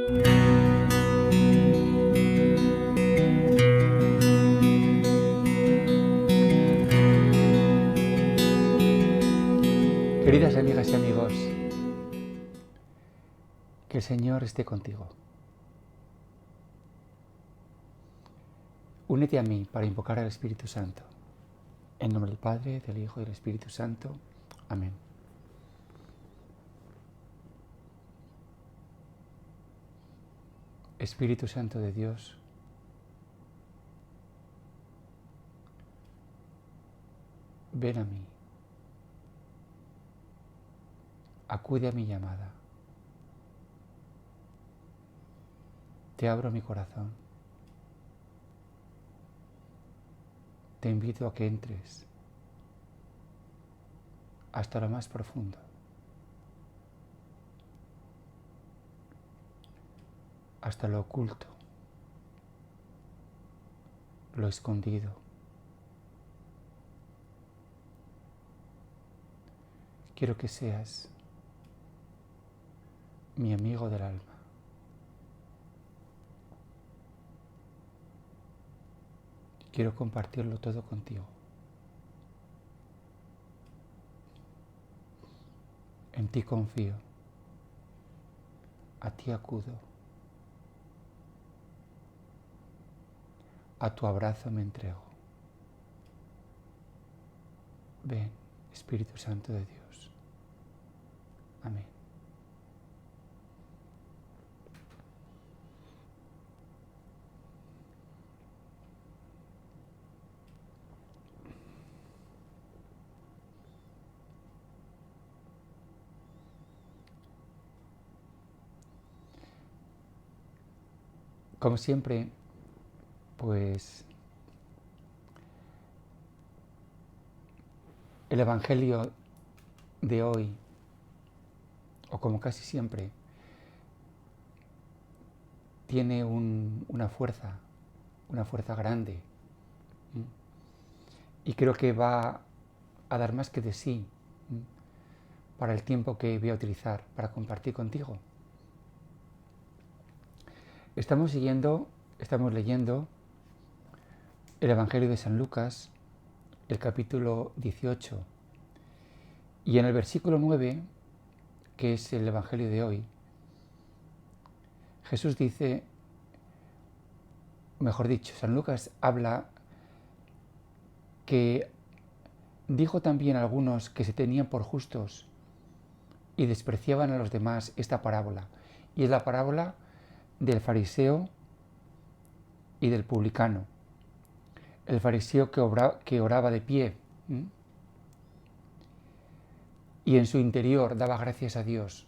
Queridas amigas y amigos, que el Señor esté contigo. Únete a mí para invocar al Espíritu Santo. En nombre del Padre, del Hijo y del Espíritu Santo. Amén. Espíritu Santo de Dios, ven a mí. Acude a mi llamada. Te abro mi corazón. Te invito a que entres hasta lo más profundo. Hasta lo oculto, lo escondido. Quiero que seas mi amigo del alma. Quiero compartirlo todo contigo. En ti confío. A ti acudo. A tu abrazo me entrego. Ven, Espíritu Santo de Dios. Amén. Como siempre, pues el Evangelio de hoy, o como casi siempre, tiene una fuerza grande. Y creo que va a dar más que de sí para el tiempo que voy a utilizar para compartir contigo. Estamos leyendo el Evangelio de San Lucas, el capítulo 18, y en el versículo 9, que es el Evangelio de hoy, Jesús dice, mejor dicho, San Lucas habla que dijo también a algunos que se tenían por justos y despreciaban a los demás esta parábola, y es la parábola del fariseo y del publicano. El fariseo que oraba de pie y en su interior daba gracias a Dios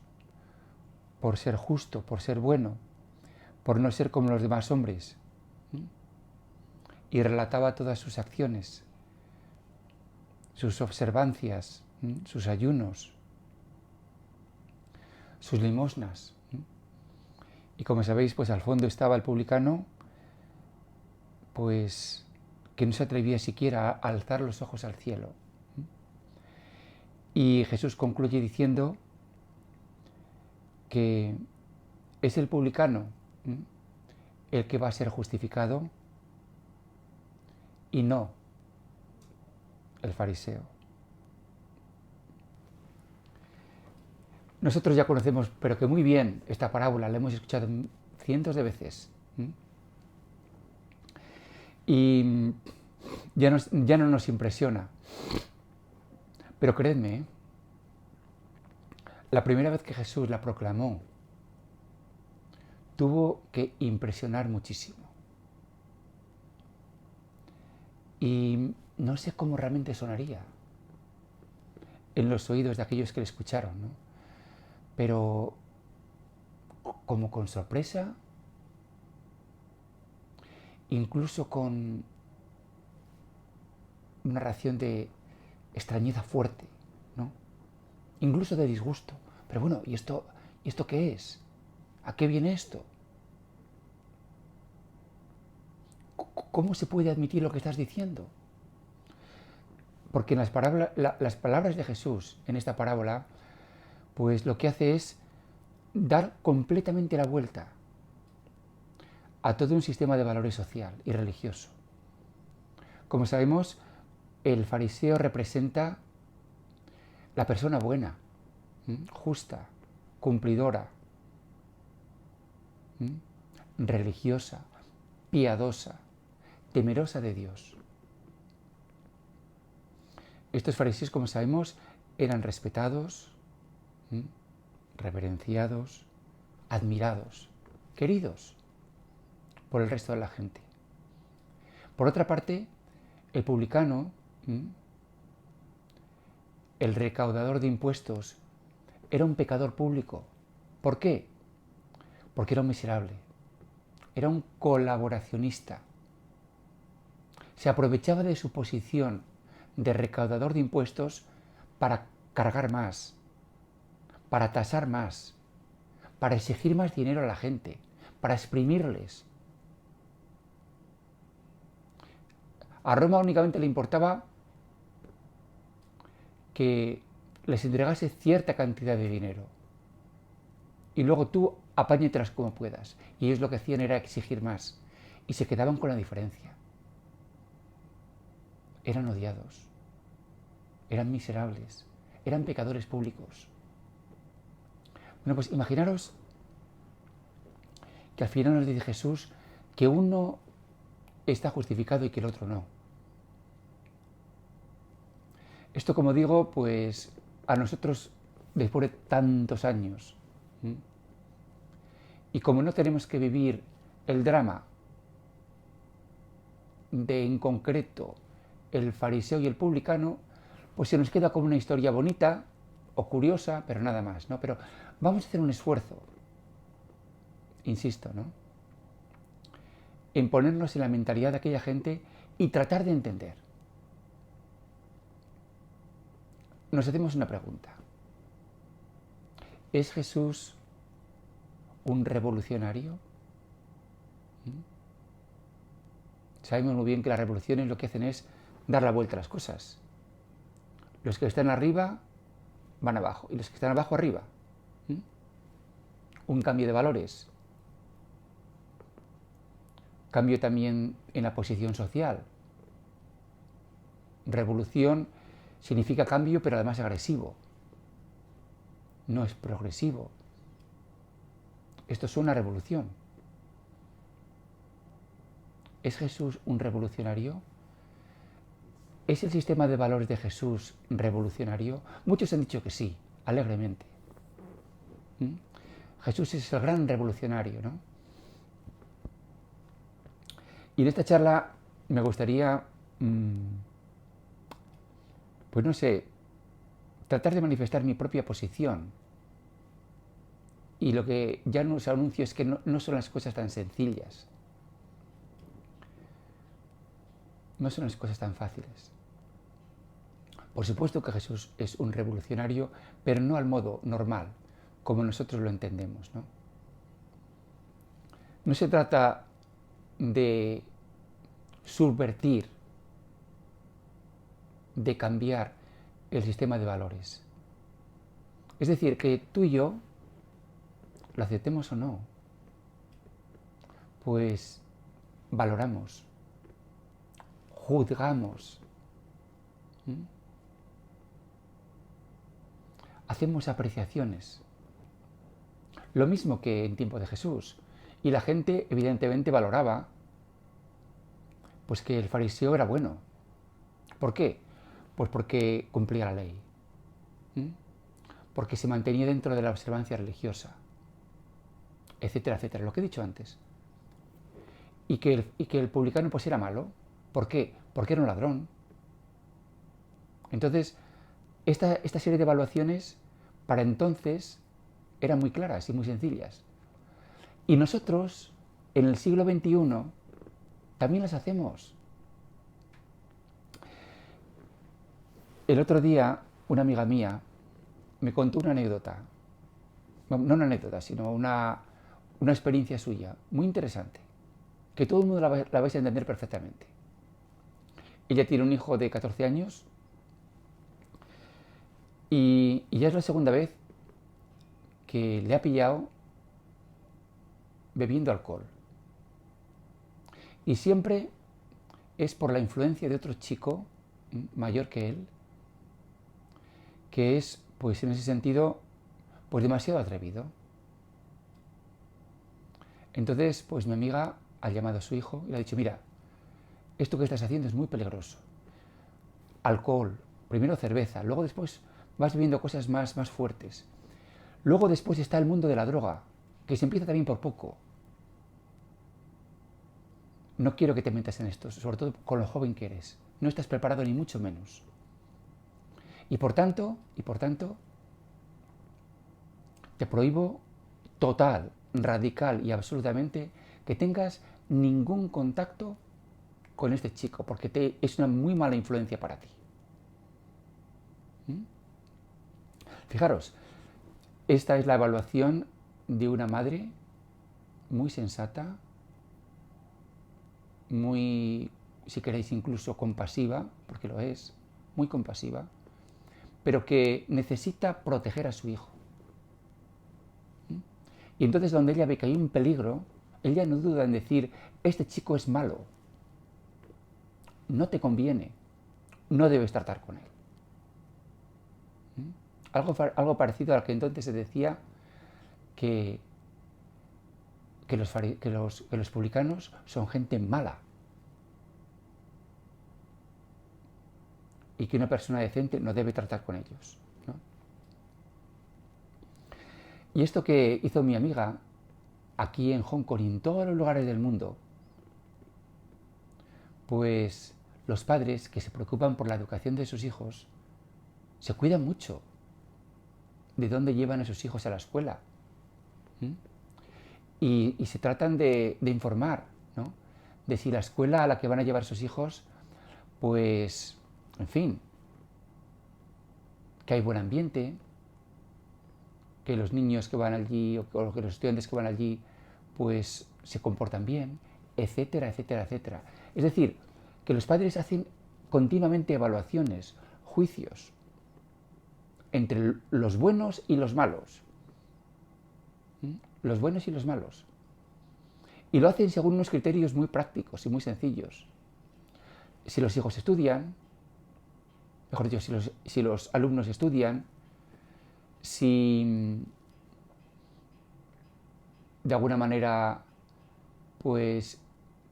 por ser justo, por ser bueno, por no ser como los demás hombres, y relataba todas sus acciones, sus observancias, sus ayunos, sus limosnas. Y como sabéis, pues al fondo estaba el publicano, pues que no se atrevía siquiera a alzar los ojos al cielo. Y Jesús concluye diciendo que es el publicano el que va a ser justificado y no el fariseo. Nosotros ya conocemos, pero que muy bien, esta parábola, la hemos escuchado cientos de veces. Y ya no nos impresiona. Pero creedme, la primera vez que Jesús la proclamó, tuvo que impresionar muchísimo. Y no sé cómo realmente sonaría en los oídos de aquellos que le escucharon, ¿no? Pero como con sorpresa, incluso con una reacción de extrañeza fuerte, ¿no? Incluso de disgusto. Pero bueno, ¿y esto qué es? ¿A qué viene esto? ¿Cómo se puede admitir lo que estás diciendo? Porque las palabras de Jesús en esta parábola, pues lo que hace es dar completamente la vuelta a todo un sistema de valores social y religioso. Como sabemos, el fariseo representa la persona buena, justa, cumplidora, religiosa, piadosa, temerosa de Dios. Estos fariseos, como sabemos, eran respetados, reverenciados, admirados, queridos por el resto de la gente. Por otra parte, el publicano, el recaudador de impuestos, era un pecador público. ¿Por qué? Porque era un miserable, era un colaboracionista. Se aprovechaba de su posición de recaudador de impuestos para cargar más, para tasar más, para exigir más dinero a la gente, para exprimirles. A Roma únicamente le importaba que les entregase cierta cantidad de dinero y luego tú apáñetelas como puedas. Y ellos lo que hacían era exigir más y se quedaban con la diferencia. Eran odiados, eran miserables, eran pecadores públicos. Bueno, pues imaginaros que al final nos dice Jesús que uno está justificado y que el otro no. Esto, como digo, pues a nosotros, después de tantos años, y como no tenemos que vivir el drama de, en concreto, el fariseo y el publicano, pues se nos queda como una historia bonita o curiosa, pero nada más, ¿no? Pero vamos a hacer un esfuerzo, insisto, ¿no?, en ponernos en la mentalidad de aquella gente y tratar de entender. Nos hacemos una pregunta. ¿Es Jesús un revolucionario? Sabemos muy bien que las revoluciones lo que hacen es dar la vuelta a las cosas. Los que están arriba van abajo y los que están abajo arriba. Un cambio de valores. Cambio también en la posición social. Revolución significa cambio, pero además agresivo. No es progresivo. Esto es una revolución. ¿Es Jesús un revolucionario? ¿Es el sistema de valores de Jesús revolucionario? Muchos han dicho que sí, alegremente. Jesús es el gran revolucionario, ¿no? Y en esta charla me gustaría, pues no sé, tratar de manifestar mi propia posición. Y lo que ya nos anuncio es que no son las cosas tan sencillas. No son las cosas tan fáciles. Por supuesto que Jesús es un revolucionario, pero no al modo normal, como nosotros lo entendemos, ¿no? No se trata de subvertir, de cambiar el sistema de valores. Es decir, que tú y yo, lo aceptemos o no, pues valoramos, juzgamos, hacemos apreciaciones. Lo mismo que en tiempo de Jesús. Y la gente evidentemente valoraba pues que el fariseo era bueno. ¿Por qué? Pues porque cumplía la ley. Porque se mantenía dentro de la observancia religiosa. Etcétera, etcétera. Lo que he dicho antes. Y que el publicano pues era malo. ¿Por qué? Porque era un ladrón. Entonces, esta serie de evaluaciones para entonces eran muy claras y muy sencillas. Y nosotros, en el siglo XXI, también las hacemos. El otro día, una amiga mía me contó una anécdota. No una anécdota, sino una experiencia suya, muy interesante, que todo el mundo la vais a entender perfectamente. Ella tiene un hijo de 14 años y ya es la segunda vez que le ha pillado bebiendo alcohol. Y siempre es por la influencia de otro chico mayor que él, que es, pues en ese sentido, pues demasiado atrevido. Entonces, pues mi amiga ha llamado a su hijo y le ha dicho, mira, esto que estás haciendo es muy peligroso. Alcohol, primero cerveza, luego después vas bebiendo cosas más fuertes. Luego después está el mundo de la droga, que se empieza también por poco. No quiero que te metas en esto, sobre todo con lo joven que eres. No estás preparado ni mucho menos. Y por tanto, te prohíbo total, radical y absolutamente que tengas ningún contacto con este chico, porque es una muy mala influencia para ti. Fijaros, esta es la evaluación de una madre muy sensata, muy, si queréis, incluso compasiva, porque lo es, muy compasiva, pero que necesita proteger a su hijo. Y entonces donde ella ve que hay un peligro, ella no duda en decir, este chico es malo, no te conviene, no debes tratar con él. Algo parecido a lo que entonces se decía que los publicanos son gente mala y que una persona decente no debe tratar con ellos, ¿no? Y esto que hizo mi amiga aquí en Hong Kong y en todos los lugares del mundo, pues los padres que se preocupan por la educación de sus hijos se cuidan mucho de dónde llevan a sus hijos a la escuela. Y se tratan de informar, ¿no? De si la escuela a la que van a llevar sus hijos, pues, en fin, que hay buen ambiente, que los niños que van allí o que los estudiantes que van allí, pues se comportan bien, etcétera, etcétera, etcétera. Es decir, que los padres hacen continuamente evaluaciones, juicios entre los buenos y los malos. Los buenos y los malos. Y lo hacen según unos criterios muy prácticos y muy sencillos. Si los hijos estudian, mejor dicho, si los alumnos estudian, si de alguna manera pues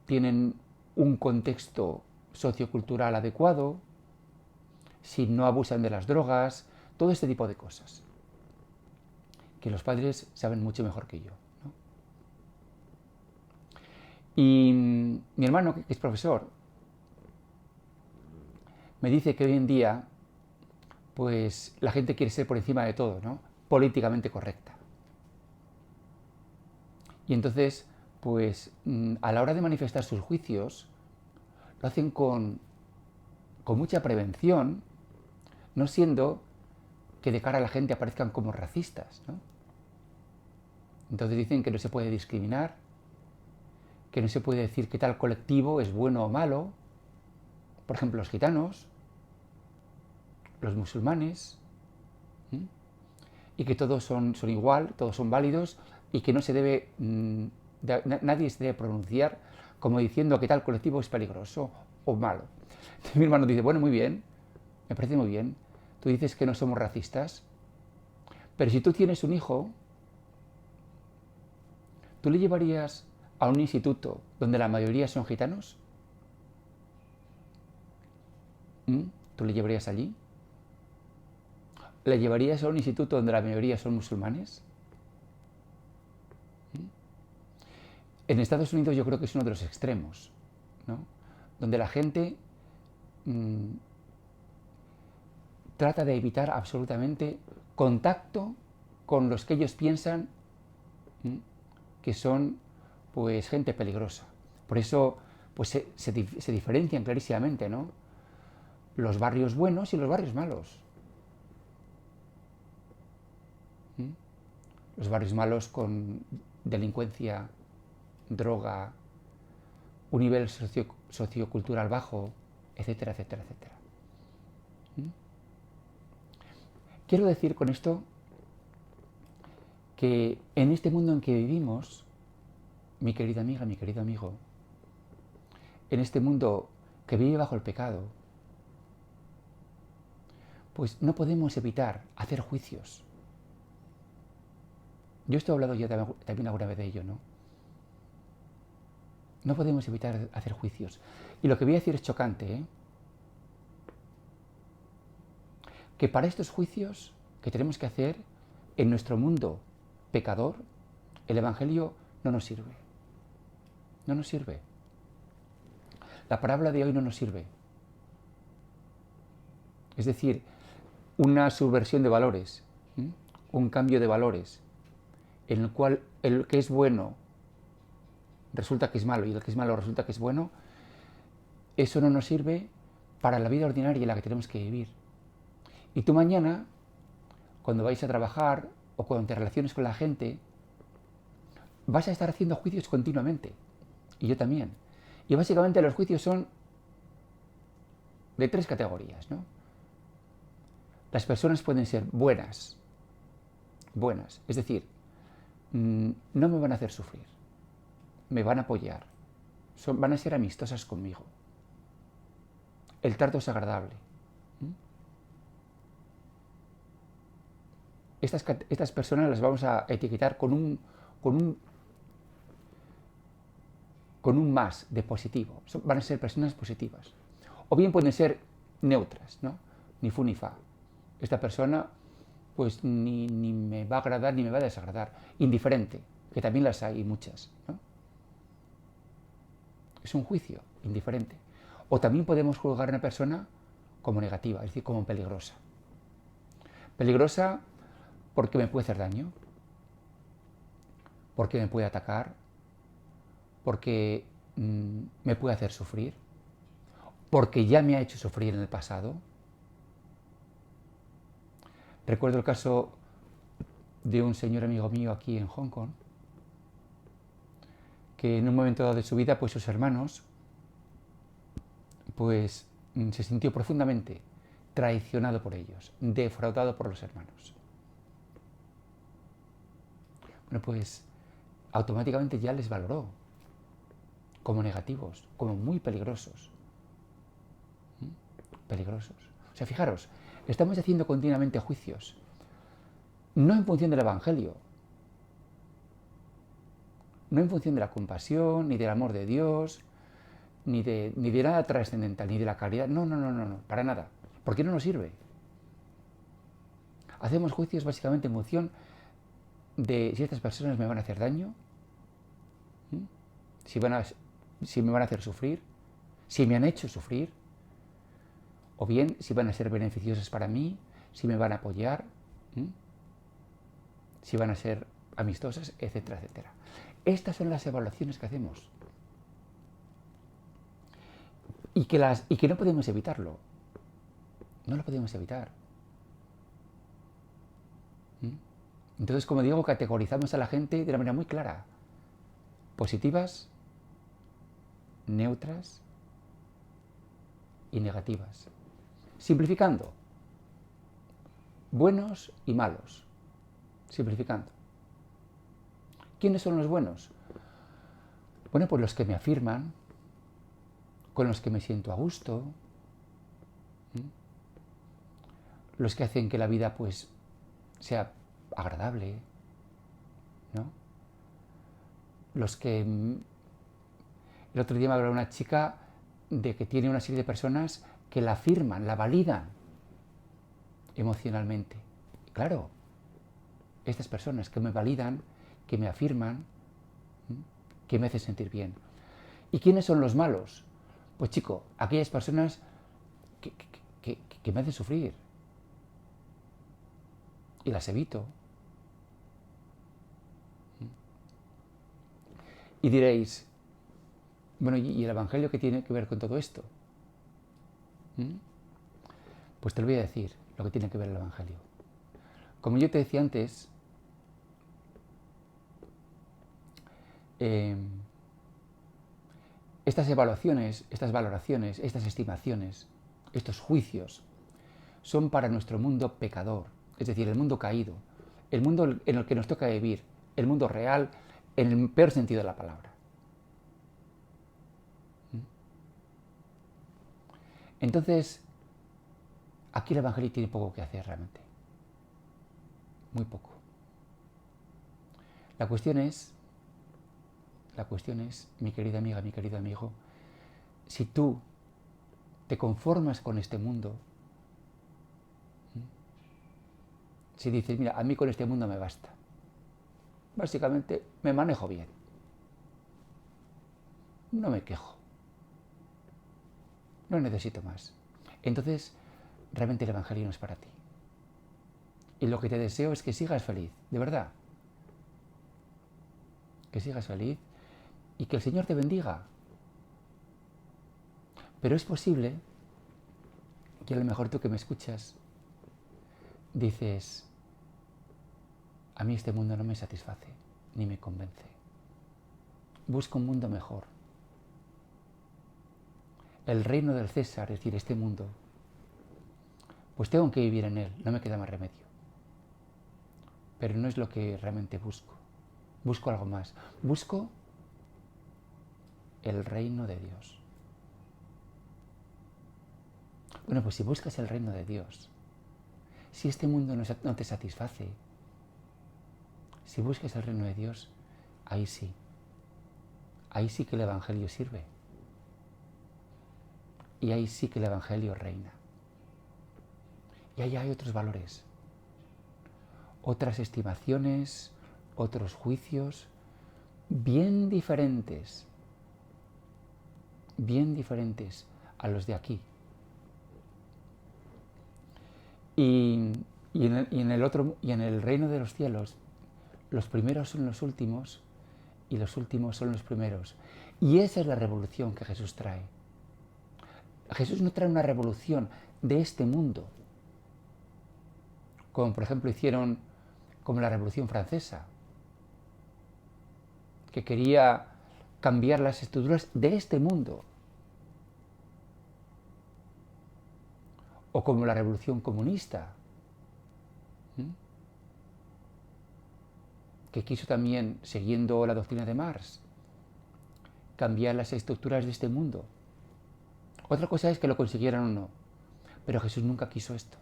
tienen un contexto sociocultural adecuado, si no abusan de las drogas, todo este tipo de cosas que los padres saben mucho mejor que yo, ¿no? Y mi hermano, que es profesor, me dice que hoy en día pues la gente quiere ser por encima de todo, ¿no? Políticamente correcta. Y entonces, pues a la hora de manifestar sus juicios, lo hacen con mucha prevención, no siendo que de cara a la gente aparezcan como racistas, ¿no? Entonces dicen que no se puede discriminar, que no se puede decir que tal colectivo es bueno o malo, por ejemplo los gitanos, los musulmanes, y que todos son igual, todos son válidos y que no se debe, nadie se debe pronunciar como diciendo que tal colectivo es peligroso o malo. Entonces, mi hermano dice, bueno, muy bien, me parece muy bien, tú dices que no somos racistas, pero si tú tienes un hijo, ¿tú le llevarías a un instituto donde la mayoría son gitanos? ¿Tú le llevarías allí? ¿Le llevarías a un instituto donde la mayoría son musulmanes? En Estados Unidos yo creo que es uno de los extremos, ¿no? Donde la gente trata de evitar absolutamente contacto con los que ellos piensan que son pues gente peligrosa. Por eso pues se diferencian clarísimamente, ¿no? Los barrios buenos y los barrios malos. Los barrios malos con delincuencia, droga, un nivel sociocultural bajo, etcétera, etcétera, etcétera. Quiero decir con esto que en este mundo en que vivimos, mi querida amiga, mi querido amigo, en este mundo que vive bajo el pecado, pues no podemos evitar hacer juicios. Yo esto he hablado ya también alguna vez de ello, ¿no? No podemos evitar hacer juicios. Y lo que voy a decir es chocante, ¿eh? Que para estos juicios que tenemos que hacer en nuestro mundo pecador, el Evangelio no nos sirve. No nos sirve. La parábola de hoy no nos sirve. Es decir, una subversión de valores, un cambio de valores, en el cual el que es bueno resulta que es malo y el que es malo resulta que es bueno, eso no nos sirve para la vida ordinaria en la que tenemos que vivir. Y tú mañana, cuando vais a trabajar o cuando te relaciones con la gente, vas a estar haciendo juicios continuamente. Y yo también. Y básicamente los juicios son de 3 categorías, ¿no? Las personas pueden ser buenas, es decir, no me van a hacer sufrir, me van a apoyar, van a ser amistosas conmigo, el trato es agradable. Estas personas las vamos a etiquetar con un más de positivo, van a ser personas positivas. O bien pueden ser neutras, ¿no? Ni fu ni fa. Esta persona pues ni me va a agradar ni me va a desagradar. Indiferente, que también las hay muchas, ¿no? Es un juicio, indiferente. O también podemos juzgar a una persona como negativa, es decir, como peligrosa. Peligrosa porque me puede hacer daño, porque me puede atacar, porque me puede hacer sufrir, porque ya me ha hecho sufrir en el pasado. Recuerdo el caso de un señor amigo mío aquí en Hong Kong, que en un momento dado de su vida, pues sus hermanos, pues se sintió profundamente traicionado por ellos, defraudado por los hermanos. Bueno, pues automáticamente ya les valoró como negativos, como muy peligrosos. Peligrosos. O sea, fijaros, estamos haciendo continuamente juicios, no en función del Evangelio, no en función de la compasión, ni del amor de Dios, ni de nada trascendental, ni de la caridad. No, para nada. Porque no nos sirve. Hacemos juicios básicamente en función de si estas personas me van a hacer daño, si me van a hacer sufrir, si me han hecho sufrir, o bien si van a ser beneficiosas para mí, si me van a apoyar, si van a ser amistosas, etcétera, etcétera. Estas son las evaluaciones que hacemos. Y que no podemos evitarlo. No lo podemos evitar. Entonces, como digo, categorizamos a la gente de una manera muy clara. Positivas, neutras y negativas. Simplificando. Buenos y malos. Simplificando. ¿Quiénes son los buenos? Bueno, pues los que me afirman, con los que me siento a gusto, los que hacen que la vida pues sea agradable, ¿no? Los que... El otro día me hablaba una chica de que tiene una serie de personas que la afirman, la validan emocionalmente. Y claro, estas personas que me validan, que me afirman, que me hacen sentir bien. ¿Y quiénes son los malos? Pues chico, aquellas personas que me hacen sufrir. Y las evito. Y diréis, bueno, ¿y el Evangelio qué tiene que ver con todo esto? Pues te lo voy a decir, lo que tiene que ver el Evangelio. Como yo te decía antes, estas evaluaciones, estas valoraciones, estas estimaciones, estos juicios, son para nuestro mundo pecador, es decir, el mundo caído, el mundo en el que nos toca vivir, el mundo real, en el peor sentido de la palabra. Entonces, aquí el Evangelio tiene poco que hacer realmente. Muy poco. La cuestión es, mi querida amiga, mi querido amigo, si tú te conformas con este mundo, si dices, mira, a mí con este mundo me basta, básicamente me manejo bien, no me quejo, no necesito más, entonces realmente el Evangelio no es para ti. Y lo que te deseo es que sigas feliz, de verdad, que sigas feliz y que el Señor te bendiga. Pero es posible que a lo mejor tú que me escuchas dices, a mí este mundo no me satisface ni me convence. Busco un mundo mejor. El reino del César, es decir, este mundo, pues tengo que vivir en él, no me queda más remedio. Pero no es lo que realmente busco. Busco algo más. Busco el reino de Dios. Bueno, pues si buscas el reino de Dios, si este mundo no te satisface, si buscas el reino de Dios, ahí sí que el Evangelio sirve. Y ahí sí que el Evangelio reina. Y ahí hay otros valores, otras estimaciones, otros juicios, bien diferentes a los de aquí. Y en el reino de los cielos, los primeros son los últimos y los últimos son los primeros. Y esa es la revolución que Jesús trae. Jesús no trae una revolución de este mundo, como por ejemplo hicieron como la Revolución Francesa, que quería cambiar las estructuras de este mundo, o como la Revolución Comunista, que quiso también, siguiendo la doctrina de Marx, cambiar las estructuras de este mundo. Otra cosa es que lo consiguieran o no, pero Jesús nunca quiso esto.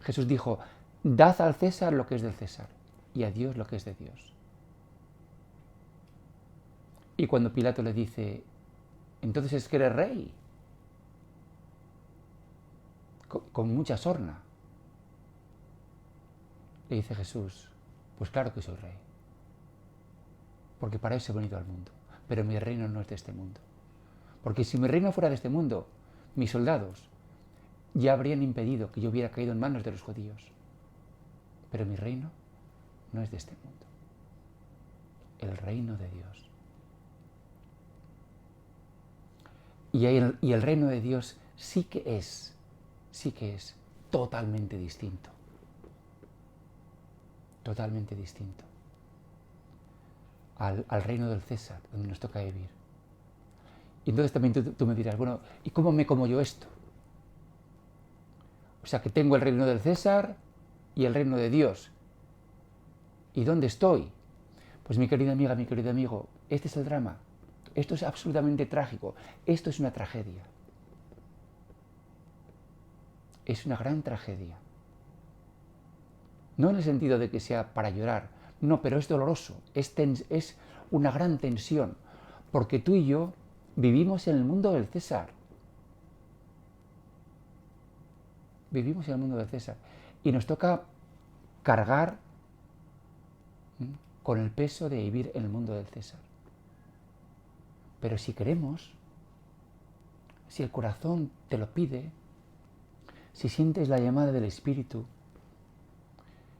Jesús dijo, dad al César lo que es del César y a Dios lo que es de Dios. Y cuando Pilato le dice, entonces es que eres rey, con mucha sorna, le dice Jesús, pues claro que soy rey, porque para eso he venido al mundo, pero mi reino no es de este mundo. Porque si mi reino fuera de este mundo, mis soldados ya habrían impedido que yo hubiera caído en manos de los judíos. Pero mi reino no es de este mundo. El reino de Dios. Y el reino de Dios sí que es totalmente distinto. Totalmente distinto al reino del César, donde nos toca vivir. Y entonces también tú me dirás, bueno, ¿y cómo me como yo esto? O sea, que tengo el reino del César y el reino de Dios. ¿Y dónde estoy? Pues mi querida amiga, mi querido amigo, este es el drama. Esto es absolutamente trágico. Esto es una tragedia. Es una gran tragedia. No en el sentido de que sea para llorar, no, pero es doloroso, es una gran tensión, porque tú y yo vivimos en el mundo del César. Vivimos en el mundo del César. Y nos toca cargar con el peso de vivir en el mundo del César. Pero si queremos, si el corazón te lo pide, si sientes la llamada del Espíritu,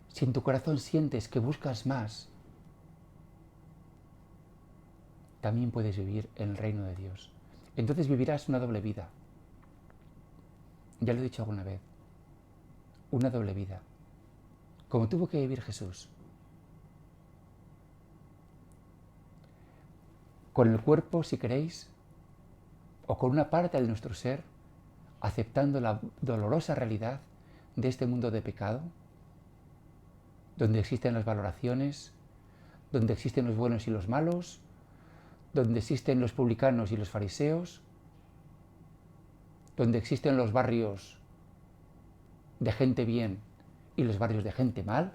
si en tu corazón sientes que buscas más, también puedes vivir en el reino de Dios. Entonces vivirás una doble vida. Ya lo he dicho alguna vez. Una doble vida. Como tuvo que vivir Jesús. Con el cuerpo, si queréis, o con una parte de nuestro ser, aceptando la dolorosa realidad de este mundo de pecado, donde existen las valoraciones, donde existen los buenos y los malos, donde existen los publicanos y los fariseos, donde existen los barrios de gente bien y los barrios de gente mal,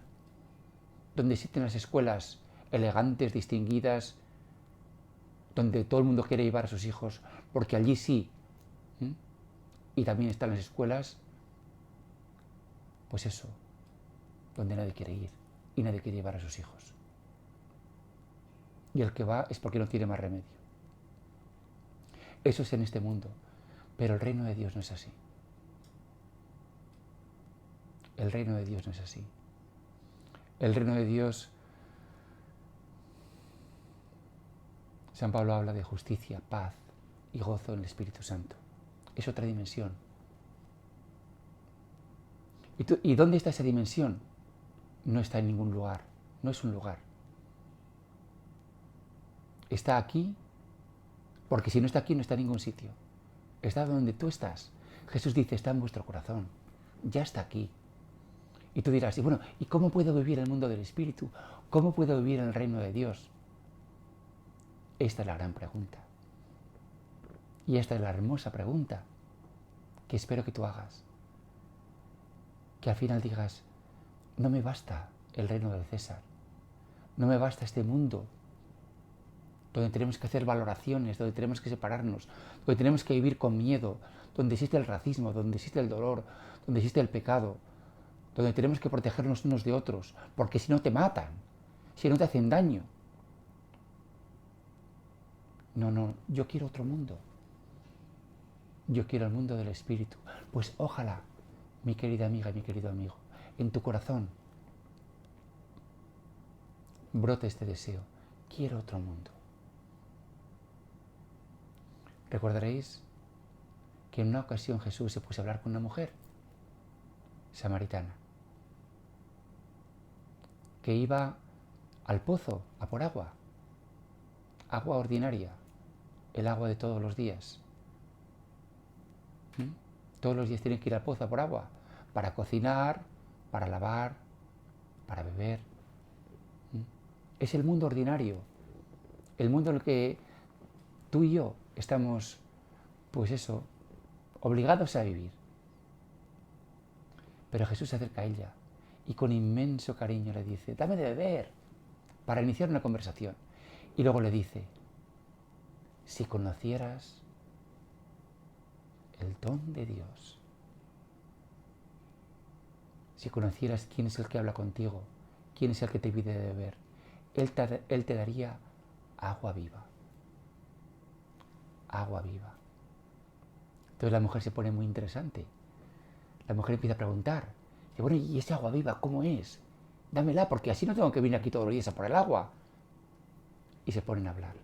donde existen las escuelas elegantes, distinguidas, donde todo el mundo quiere llevar a sus hijos, porque allí sí. Y también están las escuelas, pues eso, donde nadie quiere ir y nadie quiere llevar a sus hijos. Y el que va es porque no tiene más remedio. Eso es en este mundo, pero el reino de Dios no es así. El reino de Dios no es así. El reino de Dios, San Pablo habla de justicia, paz y gozo en el Espíritu Santo. Es otra dimensión. ¿Y dónde está esa dimensión? No está en ningún lugar, no es un lugar. Está aquí, porque si no está aquí no está en ningún sitio. Está donde tú estás. Jesús dice, está en vuestro corazón, ya está aquí. Y tú dirás, y bueno, ¿y cómo puedo vivir el mundo del Espíritu? ¿Cómo puedo vivir en el reino de Dios? Esta es la gran pregunta. Y esta es la hermosa pregunta que espero que tú hagas. Que al final digas, no me basta el reino del César, no me basta este mundo donde tenemos que hacer valoraciones, donde tenemos que separarnos, donde tenemos que vivir con miedo, donde existe el racismo, donde existe el dolor, donde existe el pecado, donde tenemos que protegernos unos de otros, porque si no te matan, si no te hacen daño. No, yo quiero otro mundo. Yo quiero el mundo del Espíritu. Pues ojalá, mi querida amiga y mi querido amigo, en tu corazón brote este deseo. Quiero otro mundo. Recordaréis que en una ocasión Jesús se puso a hablar con una mujer samaritana que iba al pozo a por agua, agua ordinaria, el agua de todos los días. Todos los días tienen que ir al pozo a por agua, para cocinar, para lavar, para beber. Es el mundo ordinario, el mundo en el que tú y yo estamos, pues eso, obligados a vivir. Pero Jesús se acerca a ella y con inmenso cariño le dice, dame de beber, para iniciar una conversación. Y luego le dice, si conocieras el don de Dios, si conocieras quién es el que habla contigo, quién es el que te pide de beber, Él te daría agua viva. Agua viva. Entonces la mujer se pone muy interesante. La mujer empieza a preguntar, dice, bueno, ¿y ese agua viva cómo es? Dámela, porque así no tengo que venir aquí todos los días a por el agua. Y se ponen a hablar.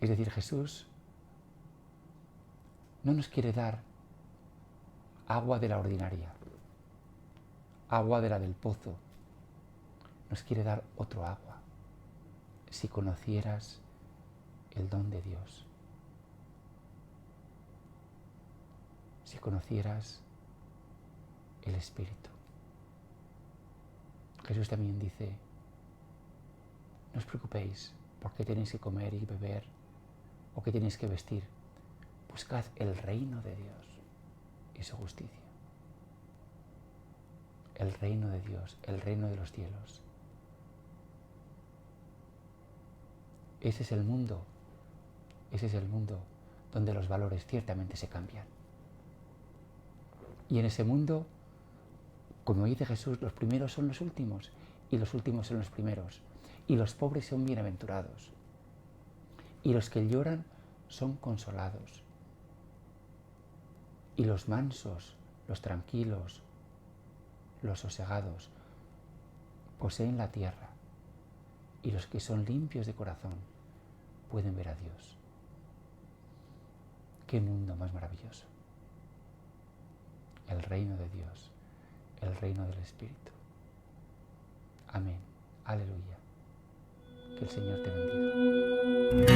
Es decir, Jesús no nos quiere dar agua de la ordinaria, agua de la del pozo. Nos quiere dar otro agua. Si conocieras el don de Dios, si conocieras el Espíritu. Jesús también dice, no os preocupéis por qué tenéis que comer y beber o qué tenéis que vestir. Buscad el reino de Dios y su justicia. El reino de Dios, el reino de los cielos. Ese es el mundo donde los valores ciertamente se cambian. Y en ese mundo, como dice Jesús, los primeros son los últimos y los últimos son los primeros. Y los pobres son bienaventurados. Y los que lloran son consolados. Y los mansos, los tranquilos, los sosegados, poseen la tierra. Y los que son limpios de corazón pueden ver a Dios. ¡Qué mundo más maravilloso! El reino de Dios, el reino del Espíritu. Amén. Aleluya. Que el Señor te bendiga.